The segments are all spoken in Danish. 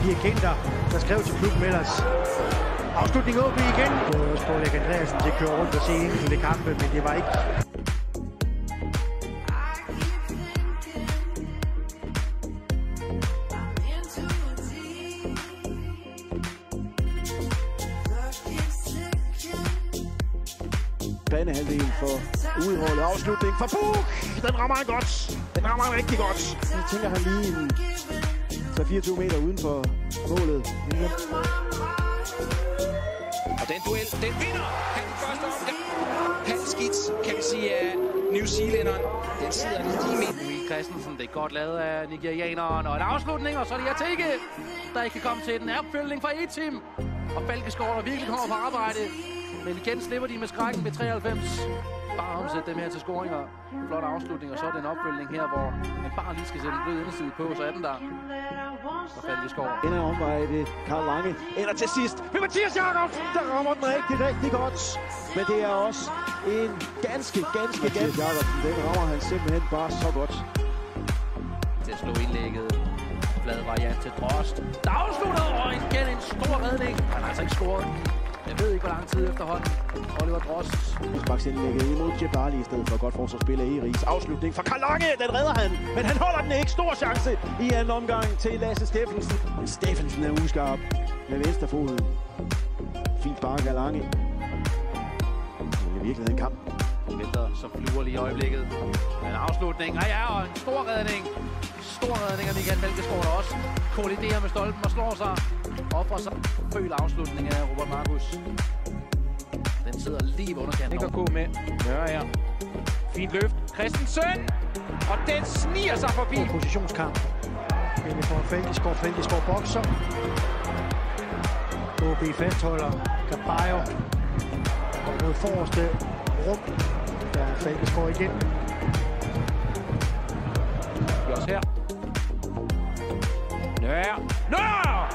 Dirigenter, der skrev til klubben ellers. Afslutning OB igen. På Erik Andreasen, det kører rundt og se enkelte kampe, men det var ikke. Banehalvdelen for udholdet. Afslutning for Puk. Den rammer han godt. Den rammer han rigtig godt. Så tænker han lige en 24 meter uden for målet. Og den duel, den vinder han den første omgang. Halvskidt, kan vi sige, af New Zealanderen. Den sidder lige midt. Emil Christensen, det er godt lavet af nigerianeren. Og en afslutning, og så er det Jateke, der ikke kan komme til den. Opfølgning fra E-team. Og Falkeskov, der virkelig kommer på arbejde. Men igen slipper de med skrækken ved 93. Bare omsætte dem her til scoringer. Flot afslutning, og så er det en opfølgning her, hvor man bare lige skal sætte en blød inderside på, så er den der. Så Falkeskov. Ender omvejde Karl Lange. Ender til sidst. Mathias Jacobsen, der rammer den rigtig godt. Men det er også en ganske Mathias Jacobsen. Den rammer han simpelthen bare så godt. Til at slå indlægget. Flad variant til Drost. Der afslutter, og igen en stor redning. Han har altså ikke scoret. Jeg ved ikke, hvor lang tid efterhånden. Oliver Drost. Sparksindlægget imod Djibali i stedet for godt forsvarsspil af Eris. Afslutning fra Karl Lange, den redder han. Men han holder den ikke. Stor chance i anden omgang til Lasse Steffensen. Men Steffensen er uskarp med venstrefoden. Fint spark af Lange. Men i virkeligheden kamp. De venter som flyver lige i øjeblikket. En afslutning. Ja, og en stor redning. Stor redning af Michael Falkeskov, der også kolliderer med stolpen og slår sig. Offrer sig. Føl afslutning af Robert Markus. Den sidder lige under kanten. Ikke at gå med. Ja. Fint løft. Christensen. Og den sniger sig forbi. Positionskamp. Endelig får Falkeskov. Falkeskov bokser. OB fastholder. Caballo. Og mod forreste rum. Der er Falkeskov igen. Vi også her. Nøjer!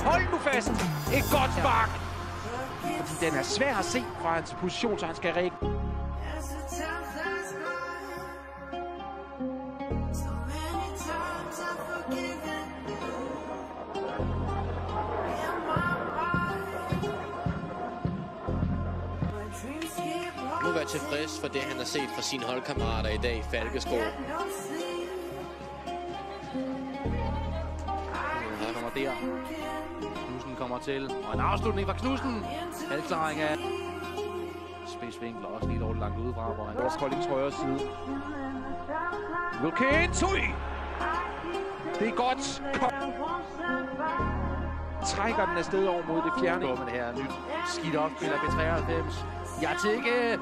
Hold nu fast! Et godt spark! Fordi den er svær at se fra hans position, så han skal række. Nu være tilfreds for det, han har set fra sine holdkammerater i dag, Falkeskov. Her kommer der. Knudsen kommer til. Og en afslutning fra Knudsen. Halvklaring af spidsvinkler. Også lige dårligt langt udefra, hvor han... Vores Koldings højre side. Lukin Tui! Det er godt. Trækker den afsted over mod det fjerne. Men det her nyt skidt opspiller B93. Jateke!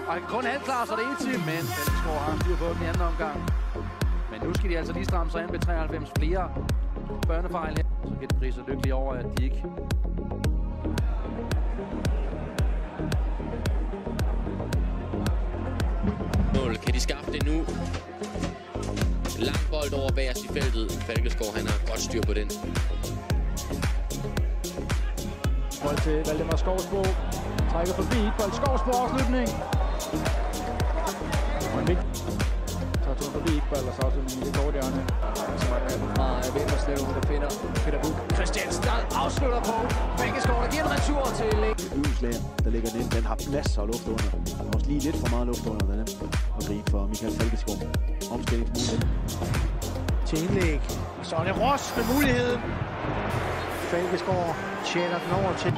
Og han kan kun halvklar, så det er E-team. Men Falkeskov har styr på den i anden omgang. Men nu skal de altså lige stramme sig ind med 93 flere børnefejl her. Så kan de prise lykkelige over, at de ikke... Mål. Kan de skaffe det nu? Lang bold over bagerst i feltet. Falkeskov, han har godt styr på den. Bold til Valdemar Skovsbo. Trækker forbi. Bold Skovsbo afslutning. Så tog forbi Iqbal, og så afslutning i det korte hjørne. Så var det fra Vinderslev, der finder Peter Buch. Christiansen afslutter på. Falkeskov, der giver en retur til Øvelslager, der ligger den ind. Den har plads og luft under. Den har også lige lidt for meget luft under den. Og gribe for Michael Falkeskov. Omstillingsmulighed. Til indlæg. Så er det Ross med muligheden. Falkeskov tjener den over til.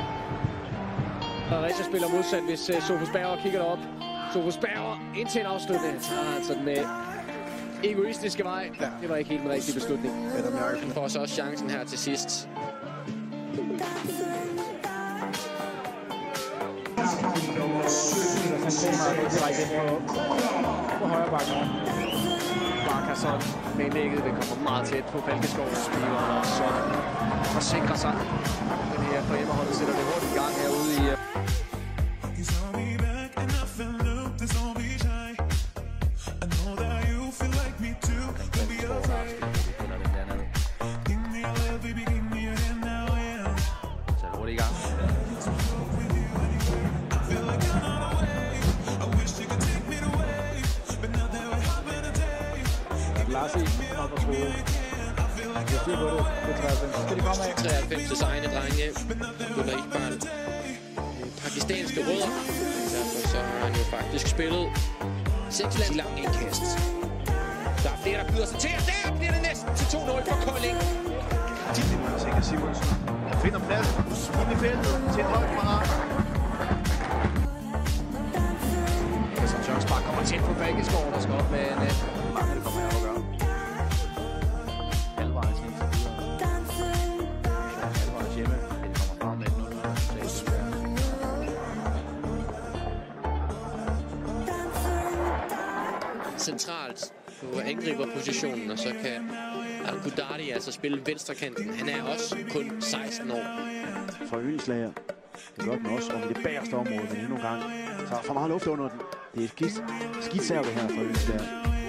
Fredericia spiller modsat, hvis Sofus Berger kigger derop. Sofus Berger ind til en afslutning. Han tager altså den egoistiske vej. Ja. Det var ikke helt en rigtig beslutning. Han får så også chancen her til sidst. På højre bakken. Markerson med indlægget. Det kommer meget tæt på Falkeskov. Og så forsikrer sig. Den her på hjemmeholdet sætter det hurtigt i gang herude i... Eller det andet. Lassi op og skrue. Det er styr på det. Det er 93. Så skal de komme af. 93's egne drenge. Gunnar Iqbal. Pakistanske rødder. Derfor så har han jo faktisk spillet 6 lands lang indkast. Der er flere, der byder sig til, og der bliver det næsten til 2-0 for Kolding. Sikker Simonsen finder pladsen inde i feltet til en højdeparat. Som Jørgensbak kommer tæt på Falkeskov, der skal op med net. Mange det kommer jeg at gøre. Halvvejs indtil videre. Halvvejs hjemme. Det kommer frem med 1-0. Centralt på angriberpositionen, og så kan Al-Qudaadi altså spille venstrekanten. Han er også kun 16 år. For Ølslager. Det gør den også om det bagerste område, men endnu en gang. Så er for meget luft under den. Det er et skidt serve her for Ølslager.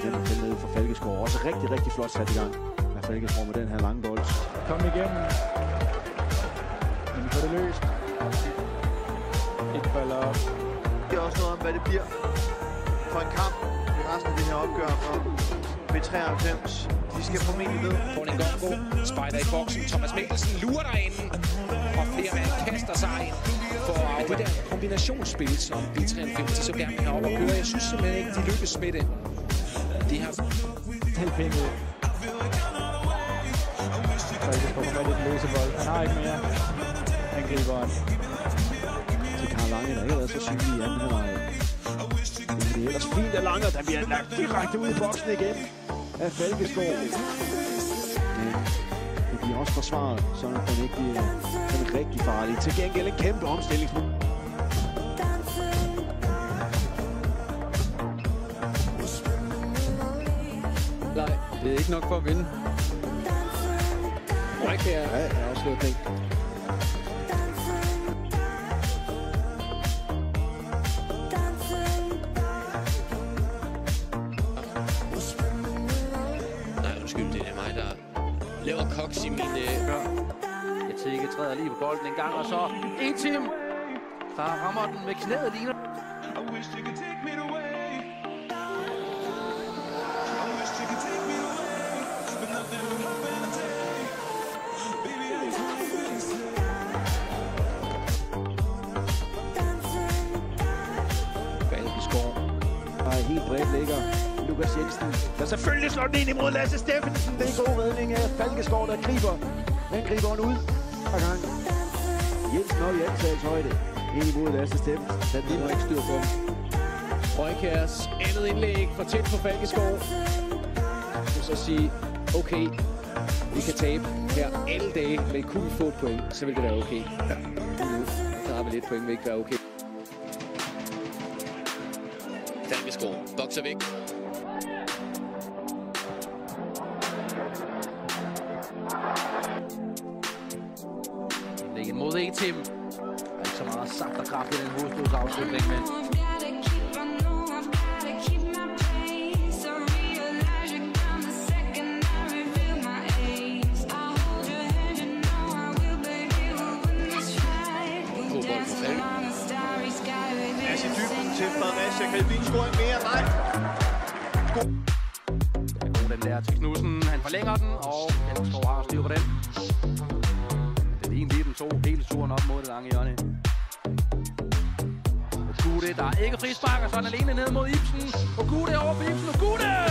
Den er nede for Falkeskov. Også rigtig, rigtig flot sat i gang af Falkeskov med den her lange bold. Kom igennem. Men vi får det løst. Ikke falder op. Det er også noget om, hvad det bliver for en kamp i resten af det her opgør for B93. De skal formentlig ned. Forning Gongo spejder i boksen. Thomas Mikkelsen lurer derinde. Og flere mand kaster sig ind for at det der kombinationsspil, som B93 så gerne vil have op og køre. Jeg synes simpelthen ikke, de lykkes med det. De har talt penge ud. Falkeskov kommer med lidt løse bold. Han har ikke mere. Angriberen. Til Karl Lange, der ikke har været så synlig i anden halvleg. Det er ellers fint af Lange, der bliver lagt direkte ud i boksen igen af Falkeskov. Det bliver også forsvaret, så den ikke bliver rigtig farlig. Til gengæld en kæmpe omstillingsmulighed. Nej, det er ikke nok for at vinde. Ja, jeg har også slået pænt. Det er mig, der laver koks i mine... Jeg tænker, træder lige på bolden en gang, og så en team, der rammer den med knæet ligner. Falkeskov. Der er helt bredt ligger Lukas Jensen, der selvfølgelig slår den ind imod Lasse Steffensen. Det er en god redning af Falkeskov, der griber. Den griber han ud hver gang. Jensen op i antalshøjde. Ind imod Lasse Steffensen. Den er ikke styr på. Røjkærs andet indlæg for tæt på Falkeskov. Jeg vil så sige, okay, vi kan tabe her alle dage, men kunne vi få et point, så vil det være okay. Ja. Der har vi lidt point, vil ikke være okay. Falkeskov bokser væk. Læggen mod E-team. Der er ikke så meget saft og kraft i den hovedstødsafslutning, men... Mads i dybden til Fredericia. Kan det blive en scoring mere? Nej. Den der til Knudsen. Han forlænger den, og Falkeskov har styr på den. Det er lige den to hele turen op mod det lange hjørne. Gude, der er ikke frispark, og så er han alene ned mod Ibsen. Og Gude over på Ibsen, og Gude!